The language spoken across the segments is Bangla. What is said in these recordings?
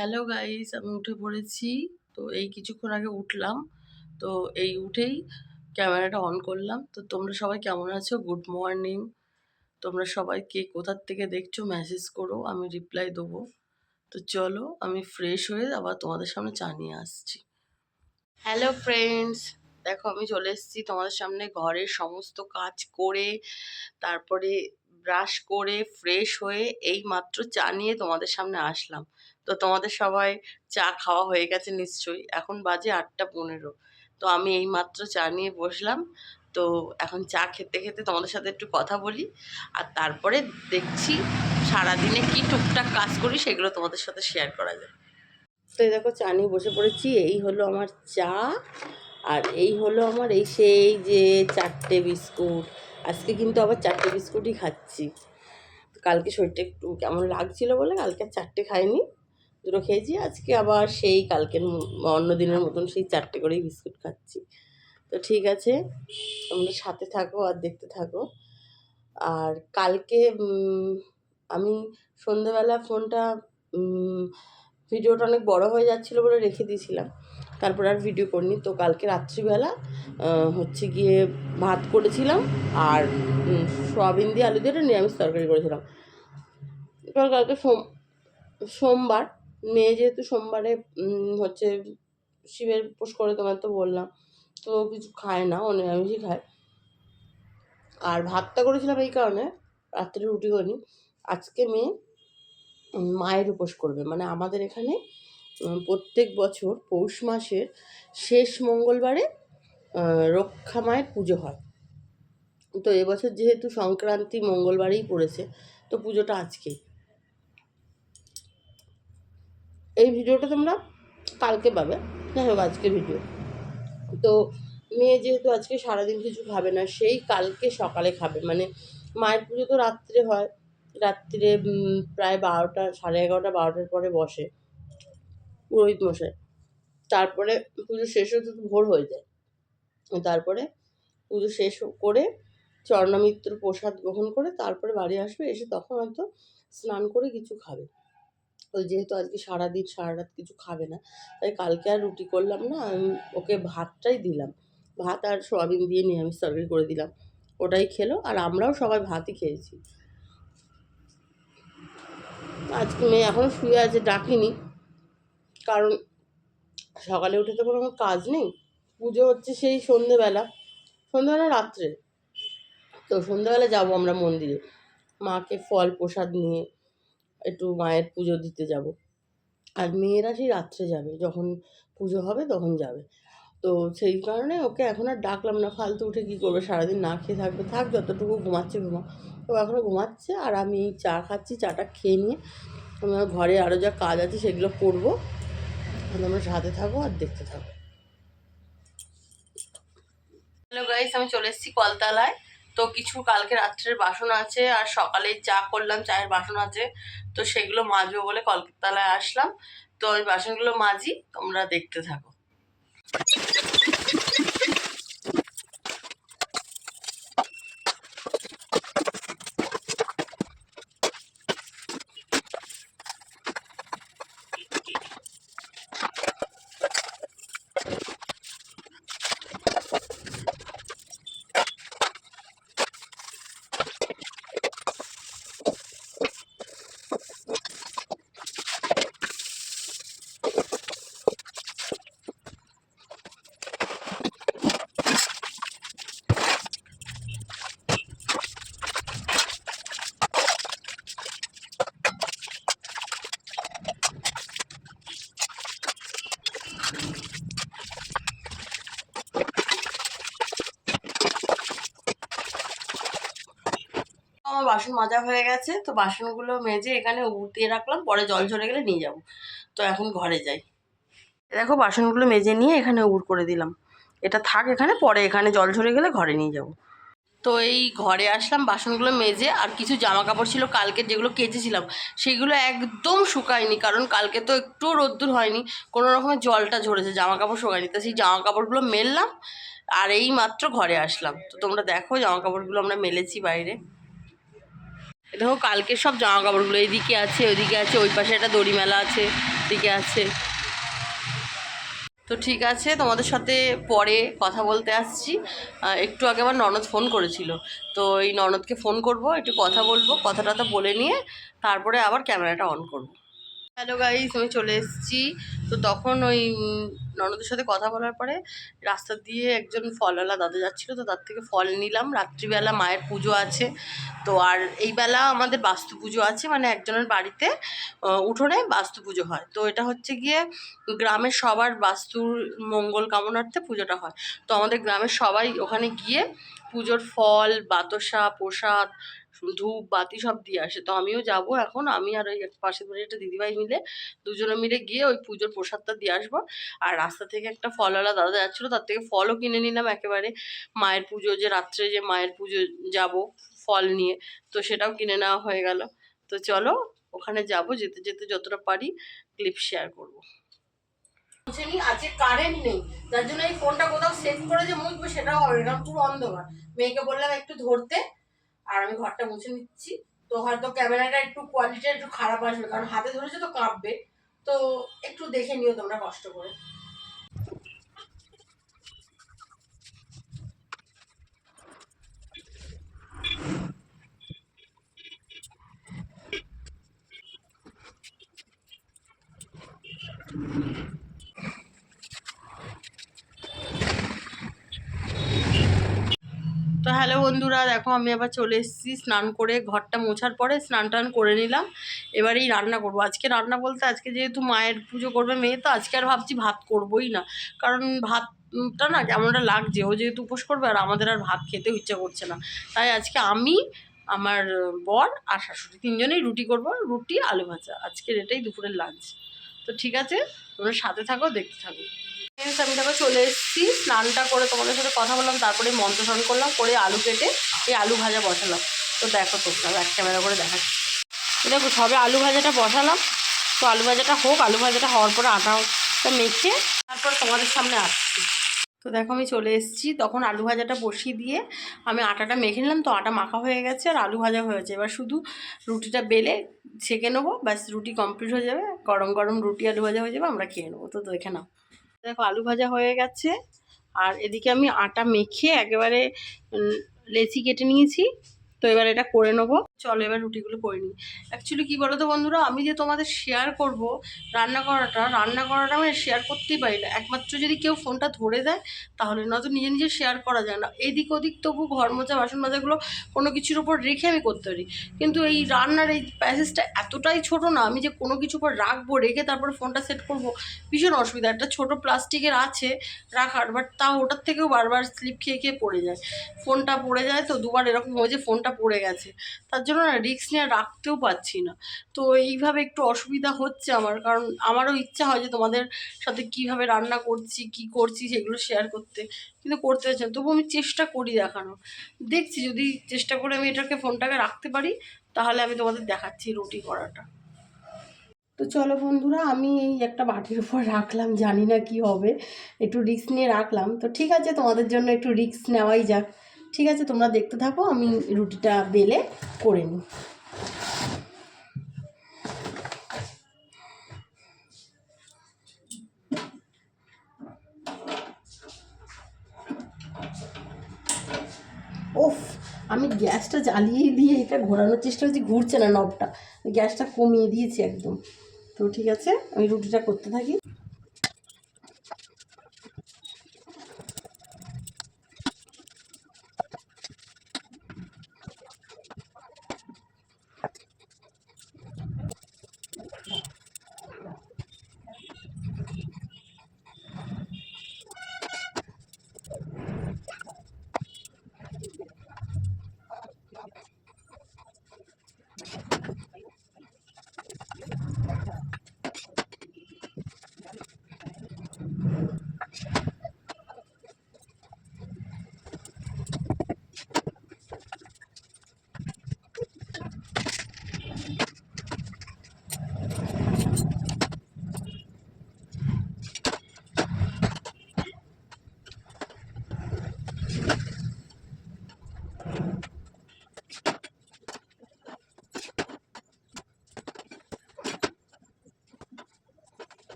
হ্যালো গাইস, আমি উঠে পড়েছি। তো এই কিছুক্ষণ আগে উঠলাম। তো এই উঠেই ক্যামেরাটা অন করলাম। তো তোমরা সবাই কেমন আছো? Good morning. তোমরা সবাই কে কোথার থেকে দেখছো মেসেজ করো, আমি রিপ্লাই দেবো। তো চলো আমি ফ্রেশ হয়ে আবার তোমাদের সামনে চা নিয়ে আসছি। হ্যালো ফ্রেন্ডস, দেখো আমি চলে এসেছি তোমাদের সামনে ঘরের সমস্ত কাজ করে, তারপরে ব্রাশ করে ফ্রেশ হয়ে এই মাত্র চা নিয়ে তোমাদের সামনে আসলাম। তো তোমাদের সবাই চা খাওয়া হয়ে গেছে নিশ্চয়ই। এখন বাজে 8:15। তো আমি এই মাত্র চা নিয়ে বসলাম। তো এখন চা খেতে খেতে তোমাদের সাথে একটু কথা বলি, আর তারপরে দেখছি সারাদিনে কি টুকটাক কাজ করি সেগুলো তোমাদের সাথে শেয়ার করা যায়। তো এই দেখো চা নিয়ে বসে পড়েছি। এই হলো আমার চা, আর এই হলো আমার এই সেই যে 4টে বিস্কুট। আজকে কিন্তু আবার 4টে বিস্কুটই খাচ্ছি। কালকে শরীরটা একটু কেমন লাগছিল বলে কালকে 4টে খাইনি, 2টো খেয়েছি। আজকে আবার সেই কালকের অন্য দিনের মতন সেই 4টে করেই বিস্কুট খাচ্ছি। তো ঠিক আছে, তোমরা সাথে থাকো আর দেখতে থাকো। আর কালকে আমি সন্ধ্যেবেলা ফোনটা ভিডিওটা অনেক বড় হয়ে যাচ্ছিলো বলে রেখে দিয়েছিলাম, তারপর আর ভিডিও করিনি। তো কালকে রাত্রিবেলা হচ্ছে গিয়ে ভাত করেছিলাম, আর সয়াবিন দিয়ে আলু দিয়ে একটা নিরামিষ তরকারি করেছিলাম। এবার কালকে সোমবার, মেয়ে যেহেতু সোমবারে হচ্ছে শিবের উপোস করে, তোমার তো বললাম, তো কিছু খায় না, ও নিরামিষই খায়। আর ভাতটা করেছিলাম এই কারণে, রাত্রে রুটি করিনি। আজকে মেয়ে মায়ের উপোস করবে, মানে আমাদের এখানে প্রত্যেক বছর পৌষ মাসের শেষ মঙ্গলবারে রক্ষা মায়ের পুজো হয়। তো এবছর যেহেতু সংক্রান্তি মঙ্গলবারেই পড়েছে, তো পুজোটা আজকেই। এই ভিডিওটা তোমরা কালকে পাবে, যাই হোক আজকে ভিডিও। তো মেয়ে যেহেতু আজকে সারাদিন কিছু খাবে না, সেই কালকে সকালে খাবে। মানে মায়ের পুজো তো রাত্রে হয়, রাত্রে প্রায় 12টা, 11:30, 12টার পরে বসে পুরোহিত মশাই। তারপরে পুজো শেষ হতে তো ভোর হয়ে যায়। তারপরে পুজো শেষ করে চরণামিত্র প্রসাদ গ্রহণ করে তারপরে বাড়ি আসবে, এসে তখন হয়তো স্নান করে কিছু খাবে। তো যেহেতু আজকে সারাদিন সারা রাত কিছু খাবে না, তাই কালকে আর রুটি করলাম না, আমি ওকে ভাতটাই দিলাম। ভাত আর সয়াবিন দিয়ে নিরামিষ তরকারি করে দিলাম, ওটাই খেলো। আর আমরাও সবাই ভাতই খেয়েছি। আজকে মেয়ে এখনও শুয়ে আছে, ডাকিনি, কারণ সকালে উঠে তো কোনো কাজ নেই। পুজো হচ্ছে সেই সন্ধ্যেবেলা রাত্রে। তো সন্ধ্যাবেলা যাবো আমরা মন্দিরে, মাকে ফল প্রসাদ নিয়ে একটু মায়ের পুজো দিতে যাব। আর মেয়েরা সেই রাত্রে যাবে, যখন পুজো হবে তখন যাবে। তো সেই কারণে ওকে এখন আর ডাকলাম না, ফালতু উঠে কী করবে, সারাদিন না খেয়ে থাকবে, থাক যতটুকু ঘুমাচ্ছে ঘুমা। ও এখনও ঘুমাচ্ছে, আর আমি চা খাচ্ছি। চাটা খেয়ে নিয়ে আমার ঘরে আরও যা কাজ আছে সেগুলো করবো। তোমরা সাথে থাকো আর দেখতে থাকো। হ্যালো গাইস, আমি চলে এসেছি কলতলায়। তো কিছু কালকে রাত্রের বাসন আছে, আর সকালে চা করলাম, চায়ের বাসন আছে, তো সেগুলো মাজবো বলে কলতলায় আসলাম। তো ওই বাসনগুলো মাজি, তোমরা দেখতে থাকো। আমার বাসন মাজা হয়ে গেছে, তো বাসনগুলো মেজে এখানে উঠিয়ে রাখলাম, পরে জল ঝরে গেলে নিয়ে যাব। তো এখন ঘরে যাই। দেখো বাসনগুলো মেজে নিয়ে এখানে উবুর করে দিলাম, এটা থাক এখানে, পরে এখানে জল ঝরে গেলে ঘরে নিয়ে যাব। তো এই ঘরে আসলাম বাসনগুলো মেজে, আর কিছু জামা কাপড় ছিল কালকে যেগুলো কেচেছিলাম, সেগুলো একদম শুকায়নি, কারণ কালকে তো একটুও রোদ্দুর হয়নি, কোনো রকমের জলটা ঝরেছে, জামা কাপড় শুকায়নি। তো সেই জামা কাপড়গুলো মেললাম, আর এই মাত্র ঘরে আসলাম। তো তোমরা দেখো জামা কাপড়গুলো আমরা মেলেছি বাইরে। দেখো কালকে সব জামা কাপড়গুলো এদিকে আছে, ওইদিকে আছে, ওই পাশে একটা দড়ি মেলা আছে, দিকে আছে। তো ঠিক আছে, তোমাদের সাথে পরে কথা বলতে আসছি। একটু আগে আমার ননদ ফোন করেছিল, তো এই ননদকে ফোন করব, একটু কথা বলবো, কথাটা তো বলে নিয়ে তারপরে আবার ক্যামেরাটা অন করব। হ্যালো গাইস, আমি চলে এসেছি। তো তখন ওই ননদের সাথে কথা বলার পরে রাস্তা দিয়ে একজন ফলওয়ালা দাদা যাচ্ছিলো, তো তার থেকে ফল নিলাম। রাত্রিবেলা মায়ের পুজো আছে, তো আর এই বেলা আমাদের বাস্তু পুজো আছে, মানে একজনের বাড়িতে উঠোনে বাস্তু পুজো হয়। তো এটা হচ্ছে গিয়ে গ্রামের সবার বাস্তুর মঙ্গল কামনার্থে পুজোটা হয়। তো আমাদের গ্রামের সবাই ওখানে গিয়ে পুজোর ফল, বাতাসা, প্রসাদ, ধূপ বাতি সব দিয়ে আসে। তো আমিও যাব এখন, আমি আর ওই পাশের বাড়ির একটা দিদিভাই মিলে দুজনে মিলে গিয়ে ওই পুজোর প্রসাদটা দিয়ে আসবো। আর রাস্তা থেকে একটা ফলওয়ালা দাদা যাচ্ছিলো, তার থেকে ফলও কিনে নিলাম একেবারে। মায়ের পুজো, যে রাত্রে যে মায়ের পুজো যাব ফল নিয়ে, তো সেটাও কিনে নেওয়া হয়ে গেল। তো চলো ওখানে যাব, যেতে যেতে যতটা পারি ক্লিপ শেয়ার করবো। আজকে কারেন্ট নেই, যার জন্য এই ফোনটা কোথাও সেট করে যে মুছবো সেটাও হবে না, পুরো অন্ধকার। মেয়েকে বললাম একটু ধরতে, আর আমি ঘরটা মুছে নিচ্ছি। তো হয়তো ক্যামেরাটা একটু কোয়ালিটিটা একটু খারাপ আসবে, কারণ হাতে ধরেছে তো কাঁপবে। তো একটু দেখে নিও তোমরা কষ্ট করে। তো হ্যালো বন্ধুরা, দেখো আমি আবার চলে এসেছি স্নান করে। ঘরটা মোছার পরে স্নান টান করে নিলাম। এবারেই রান্না করবো। আজকে রান্না বলতে, আজকে যেহেতু মায়ের পুজো করবে মেয়ে, তো আজকে আর ভাবছি ভাত করবোই না, কারণ ভাতটা না কেমনটা লাগছে। ও যেহেতু উপোস করবে আর আমাদের আর ভাত খেতেও ইচ্ছা করছে না। তাই আজকে আমি, আমার বর আর শাশুড়ি তিনজনেই রুটি করবো, রুটি আলু ভাজা। আজকের এটাই দুপুরের লাঞ্চ। তো ঠিক আছে, তোমরা সাথে থাকো, দেখতে থাকো। আমি দেখো চলে এসেছি, স্নানটা করে তোমাদের সাথে কথা বললাম, তারপরে মন্ত্র স্নান করলাম, করে আলু কেটে এই আলু ভাজা বসালাম। তো দেখো তোমরা এক ক্যামেরা করে দেখাচ্ছি। দেখো সবে আলু ভাজাটা বসালাম। তো আলু ভাজাটা হোক, আলু ভাজাটা হওয়ার পরে আটাটা মেখে তারপর তোমাদের সামনে আসছি। তো দেখো আমি চলে এসেছি, তখন আলু ভাজাটা বসিয়ে দিয়ে আমি আটাটা মেখে নিলাম। তো আটা মাখা হয়ে গেছে আর আলু ভাজা হয়েছে। এবার শুধু রুটিটা বেলে ছেঁকে নেবো, ব্যাস রুটি কমপ্লিট হয়ে যাবে। গরম গরম রুটি আলু ভাজা হয়ে যাবে, আমরা খেয়ে নেবো। তো দেখে নাও, দেখো আলু ভাজা হয়ে গেছে। আর এদিকে আমি আটা মেখে একেবারে লেচি কেটে নিয়েছি। তো এবার এটা করে নেবো। চলো এবার রুটিগুলো করে নিই। অ্যাকচুয়ালি কী বলো তো বন্ধুরা, আমি যে তোমাদের শেয়ার করব রান্না করাটা আমি শেয়ার করতেই পারি না, একমাত্র যদি কেউ ফোনটা ধরে দেয় তাহলে, নয়তো নিজে নিজে শেয়ার করা যায় না। এদিক ওদিক তবু ঘর মোছা বাসন মাজাগুলো কোনো কিছুর ওপর রেখে আমি করতে পারি, কিন্তু এই রান্নার এই প্যাসেজটা এতটাই ছোট না, আমি যে কোনো কিছুর উপর রাখবো, রেখে তারপরে ফোনটা সেট করব, ভীষণ অসুবিধা। একটা ছোট প্লাস্টিকের আছে রাখার, বাট তাও ওটার থেকেও বারবার স্লিপ খেয়ে খেয়ে পড়ে যায়, ফোনটা পড়ে যায়। তো দুবার এরকম হয়েছে ফোনটা পড়ে গেছে, তার জন্য না রিস্ক নিয়ে রাখতেও পারছি না। তো এইভাবে একটু অসুবিধা হচ্ছে আমার, কারণ আমারও ইচ্ছা হয় যে তোমাদের সাথে কিভাবে রান্না করছি, কি করছি সেগুলো শেয়ার করতে, কিন্তু করতে পারছি না। তবু আমি চেষ্টা করি দেখানোর। দেখছি যদি চেষ্টা করে আমি এটাকে ফোনটাকে রাখতে পারি, তাহলে আমি তোমাদের দেখাচ্ছি রুটি করাটা। তো চলো বন্ধুরা, আমি এই একটা বাটির উপর রাখলাম, জানি না কি হবে, একটু রিস্ক নিয়ে রাখলাম। তো ঠিক আছে, তোমাদের জন্য একটু রিস্ক নেওয়াই যাক। ঠিক আছে, তোমরা দেখতে থাকো, আমি রুটিটা বেলে করে নিই। ওফ, আমি গ্যাসটা জ্বালিয়ে দিয়ে এটা ঘোরানোর চেষ্টা করছি, ঘুরছে না নবটা, গ্যাসটা কমিয়ে দিয়েছি একদম। তো ঠিক আছে, আমি রুটিটা করতে থাকি।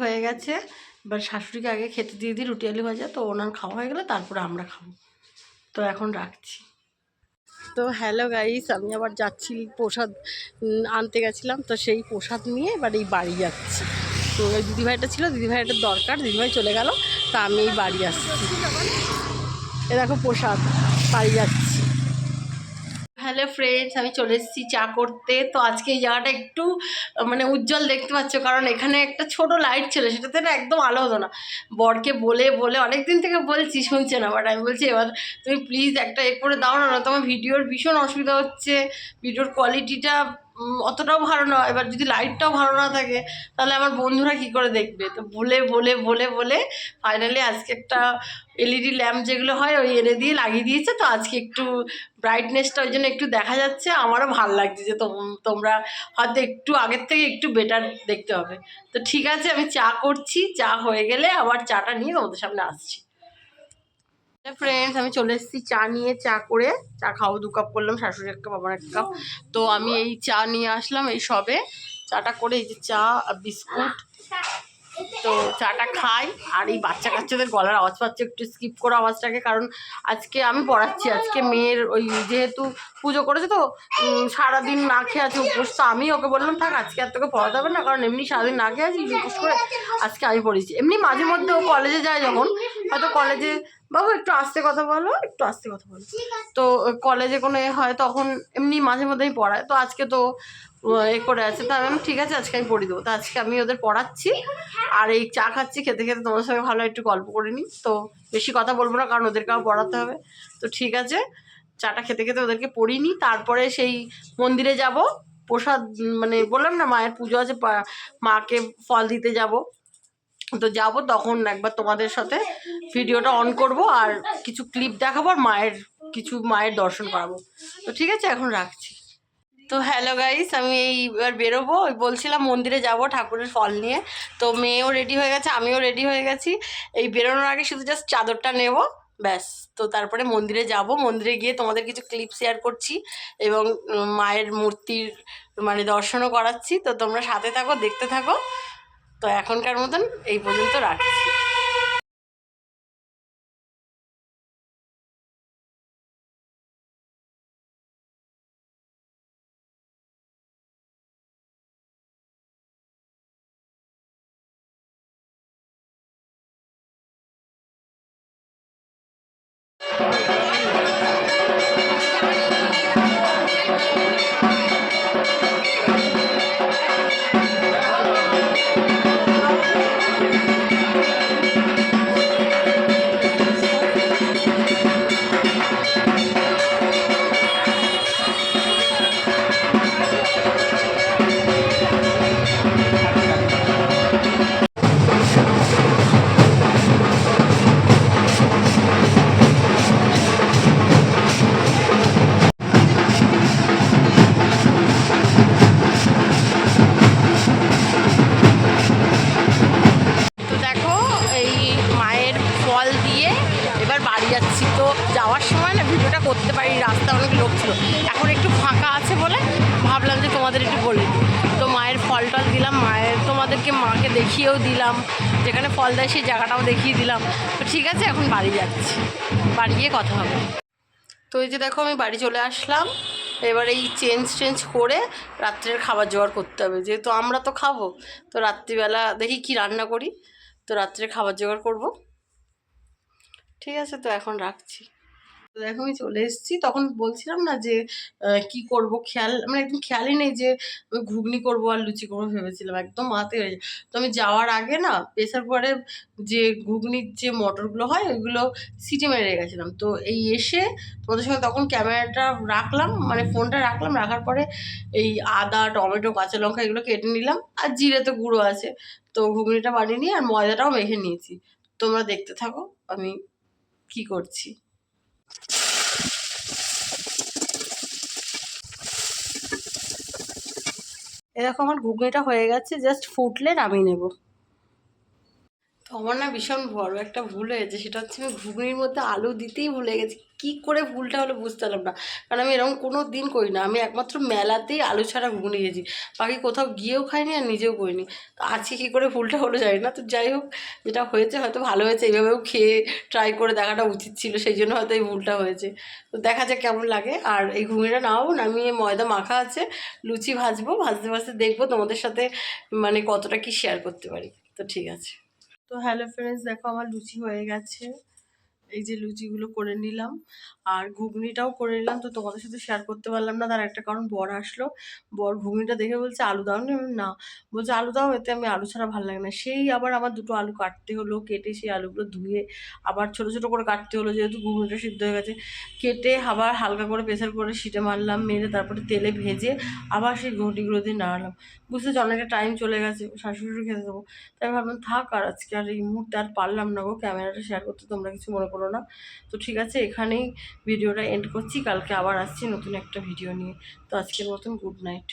হয়ে গেছে, এবার শাশুড়িকে আগে খেতে দিয়ে দিই রুটি আলু ভাজা, তো ওনার খাওয়া হয়ে গেলে তারপরে আমরা খাবো। তো এখন রাখছি। তো হ্যালো গাইস, আমি আবার যাচ্ছি প্রসাদ আনতে গেছিলাম, তো সেই প্রসাদ নিয়ে এবার এই বাড়ি যাচ্ছি। তো ওই দিদিভাইটা ছিল, দিদিভাইটার দরকার, দিদিভাই চলে গেল, তা আমি এই বাড়ি আসছি। এ দেখো প্রসাদ, বাড়ি যাচ্ছি। হ্যালো ফ্রেন্ডস, আমি চলে এসেছি চা করতে। তো আজকে এই জায়গাটা একটু মানে উজ্জ্বল দেখতে পাচ্ছ, কারণ এখানে একটা ছোট লাইট ছিল, সেটাতে না একদম আলো হতো না। বরকে বলে বলে অনেক দিন থেকে বলছি, শুনছে না, বাট আমি বলছি এবার তুমি প্লিজ একটা করে দাও না, তোমার ভিডিওর ভীষণ অসুবিধা হচ্ছে, ভিডিওর কোয়ালিটিটা অতটাও ভালো না, এবার যদি লাইটটাও ভালো না থাকে তাহলে আমার বন্ধুরা কি করে দেখবে। তো বলে বলে বলে বলে ফাইনালি আজকে একটা এলইডি ল্যাম্প যেগুলো হয় ওই এনে দিয়ে লাগিয়ে দিয়েছে। তো আজকে একটু ব্রাইটনেসটা ওই জন্য একটু দেখা যাচ্ছে, আমারও ভালো লাগছে যে তোমরা হয়তো একটু আগের থেকে একটু বেটার দেখতে হবে। তো ঠিক আছে, আমি চা করছি, চা হয়ে গেলে আবার চাটা নিয়ে তোমাদের সামনে আসছি। ফ্রেন্ডস, আমি চলে এসেছি চা নিয়ে, চা করে চা খাবো। 2 কাপ করলাম, শাশুড়ি 1 কাপ, আমার 1 কাপ। তো আমি এই চা নিয়ে আসলাম, এই সবে চাটা করে, এই যে চা আর বিস্কুট। তো চাটা খাই, আর এই বাচ্চা কাচ্চাদের গলার আওয়াজ পাচ্ছে, একটু স্কিপ করো আওয়াজটাকে, কারণ আজকে আমি পড়াচ্ছি। আজকে মেয়ের ওই যেহেতু পুজো করেছে, তো সারাদিন না খেয়ে আছে উপোস। তো আমি ওকে বললাম থাক, আজকে আর তোকে পড়াতে হবে না, কারণ এমনি সারাদিন না খেয়ে আছি উপোস করে, আজকে আমি পড়েছি। এমনি মাঝে মধ্যে ও কলেজে যায় যখন, হয়তো কলেজে, বাবু একটু আস্তে কথা বলো, একটু আস্তে কথা বলো, তো কলেজে কোনো এ হয় তখন এমনি মাঝে মধ্যেই পড়ায়। তো আজকে তো এ করে আছে, তা আমি ঠিক আছে আজকে আমি পড়ি দেবো। তো আজকে আমি ওদের পড়াচ্ছি আর এই চা খাচ্ছি, খেতে খেতে তোমার সঙ্গে ভালো একটু গল্প করে নিই। তো বেশি কথা বলবো না, কারণ ওদেরকেও পড়াতে হবে। তো ঠিক আছে, চাটা খেতে খেতে ওদেরকে পড়িয়ে নিই, তারপরে সেই মন্দিরে যাব প্রসাদ, মানে বললাম না মায়ের পুজো আছে, মাকে ফল দিতে যাব। তো যাব, তখন একবার তোমাদের সাথে ভিডিওটা অন করব আর কিছু ক্লিপ দেখাবো, আর মায়ের দর্শন করাবো। তো ঠিক আছে, এখন রাখছি। তো হ্যালো গাইস, আমি এইবার বেরোবো, ওই বলছিলাম মন্দিরে যাব ঠাকুরের ফল নিয়ে। তো মেয়েও রেডি হয়ে গেছে, আমিও রেডি হয়ে গেছি। এই বেরোনোর আগে শুধু জাস্ট চাদরটা নেব, ব্যাস। তো তারপরে মন্দিরে যাব, মন্দিরে গিয়ে তোমাদের কিছু ক্লিপ শেয়ার করছি এবং মায়ের মূর্তির মানে দর্শনও করাচ্ছি। তো তোমরা সাথে থাকো, দেখতে থাকো। তো এখনকার মতন এই পর্যন্ত রাখছি। তো দেখো, এই মায়ের ফল দিয়ে এবার বাড়ি যাচ্ছি। তো যাওয়ার সময় না ভিডিওটা করতে পারি, রাস্তা অনেক লোক ছিল, এখন একটু ফাঁকা আছে বলে ভাবলাম যে তোমাদের একটু বলে দিই। তো মায়ের ফল টল দিলাম, তোমাদেরকে মাকে দেখিয়েও দিলাম, যেখানে ফল দেয় সেই জায়গাটাও দেখিয়ে দিলাম। তো ঠিক আছে, এখন বাড়ি যাচ্ছি, বাড়ি গিয়ে কথা হবে। তো এই যে দেখো, আমি বাড়ি চলে আসলাম। এবার এই চেঞ্জ করে রাত্রের খাবার জোগাড় করতে হবে, যেহেতু আমরা তো খাবো। তো রাত্রিবেলা দেখি কি রান্না করি, তো রাত্রে খাবার জোগাড় করব। ঠিক আছে, তো এখন রাখছি। তো দেখো, আমি চলে এসেছি। তখন বলছিলাম না যে কি করব, মানে একদম খেয়ালই নেই যে আমি ঘুগনি করবো আর লুচি করবো, ভেবেছিলাম একদম মাথায় হয়ে যায়। তো আমি যাওয়ার আগে না প্রেসার কুকারে যে ঘুগনির যে মটরগুলো হয় ওইগুলো সিটি মেরে রেখেছিলাম। তো এই এসে তোমাদের সঙ্গে তখন ক্যামেরাটা রাখলাম, মানে ফোনটা রাখলাম, রাখার পরে এই আদা, টমেটো, কাঁচা লঙ্কা এগুলো কেটে নিলাম, আর জিরে তো গুঁড়ো আছে। তো ঘুগনিটা বানিয়ে নিয়ে আর ময়দাটাও মেখে নিয়েছি। তোমরা দেখতে থাকো আমি কি করছি। এরকম আমার ঘুগনিটা হয়ে গেছে, জাস্ট ফুটলে নামিয়ে নেব। তো আমার না ভীষণ বড় একটা ভুল হয়েছে, সেটা হচ্ছে আমি ঘুগনির মধ্যে আলু দিতেই ভুলে গেছি। কি করে ভুলটা হলো বুঝতে পারলাম না, কারণ আমি এরকম কোনো দিন করি না। আমি একমাত্র মেলাতেই আলু ছাড়া ঘুগনি খেয়েছি, বাকি কোথাও গিয়েও খাইনি আর নিজেও করিনি। তো আজকে কী করে ভুলটা হলো জানি না। তো যাই হোক, যেটা হয়েছে হয়তো ভালো হয়েছে, এইভাবেও খেয়ে ট্রাই করে দেখাটা উচিত ছিল, সেই জন্য হয়তো এই ভুলটা হয়েছে। তো দেখা যাক কেমন লাগে। আর এই ঘুগনিটা নাও নামিয়ে ময়দা মাখা আছে, লুচি ভাজবো, ভাজতে ভাজতে দেখবো তোমাদের সাথে মানে কতটা কি শেয়ার করতে পারি। তো ঠিক আছে। তো হ্যালো ফ্রেন্ডস, দেখো আমার লুচি হয়ে গেছে। এই যে লুচিগুলো করে নিলাম আর ঘুগনিটাও করে নিলাম। তো তোমাদের সাথে শেয়ার করতে পারলাম না, তার একটা কারণ বর আসলো। বর ঘুগনিটা দেখে বলছে আলু দাও না, না বলছে আলু দাও, এতে আমি আলু ছাড়া ভালো লাগে না। সেই আবার আমার দুটো আলু কাটতে হলো, কেটে সেই আলুগুলো ধুয়ে আবার ছোট ছোট করে কাটতে হলো, যেহেতু ঘুগনিটা সিদ্ধ হয়ে গেছে। কেটে আবার হালকা করে প্রেসার করে সিটে মারলাম, মেরে তারপরে তেলে ভেজে আবার সেই ঘটিগুলো দিয়ে নাড়ালাম। বুঝতে যে অনেকটা টাইম চলে গেছে, শাশুড়ি খেতে দেবো, তাই ভাবলাম থাক। আর আজকে আর এই মুহূর্তে আর পারলাম না গো ক্যামেরাটা শেয়ার করতে, তোমরা কিছু মনে করো না। তো ঠিক আছে, এখানেই ভিডিওটা এন্ড করছি। কালকে আবার আসছি নতুন একটা ভিডিও নিয়ে। তো আজকের মতন গুড নাইট।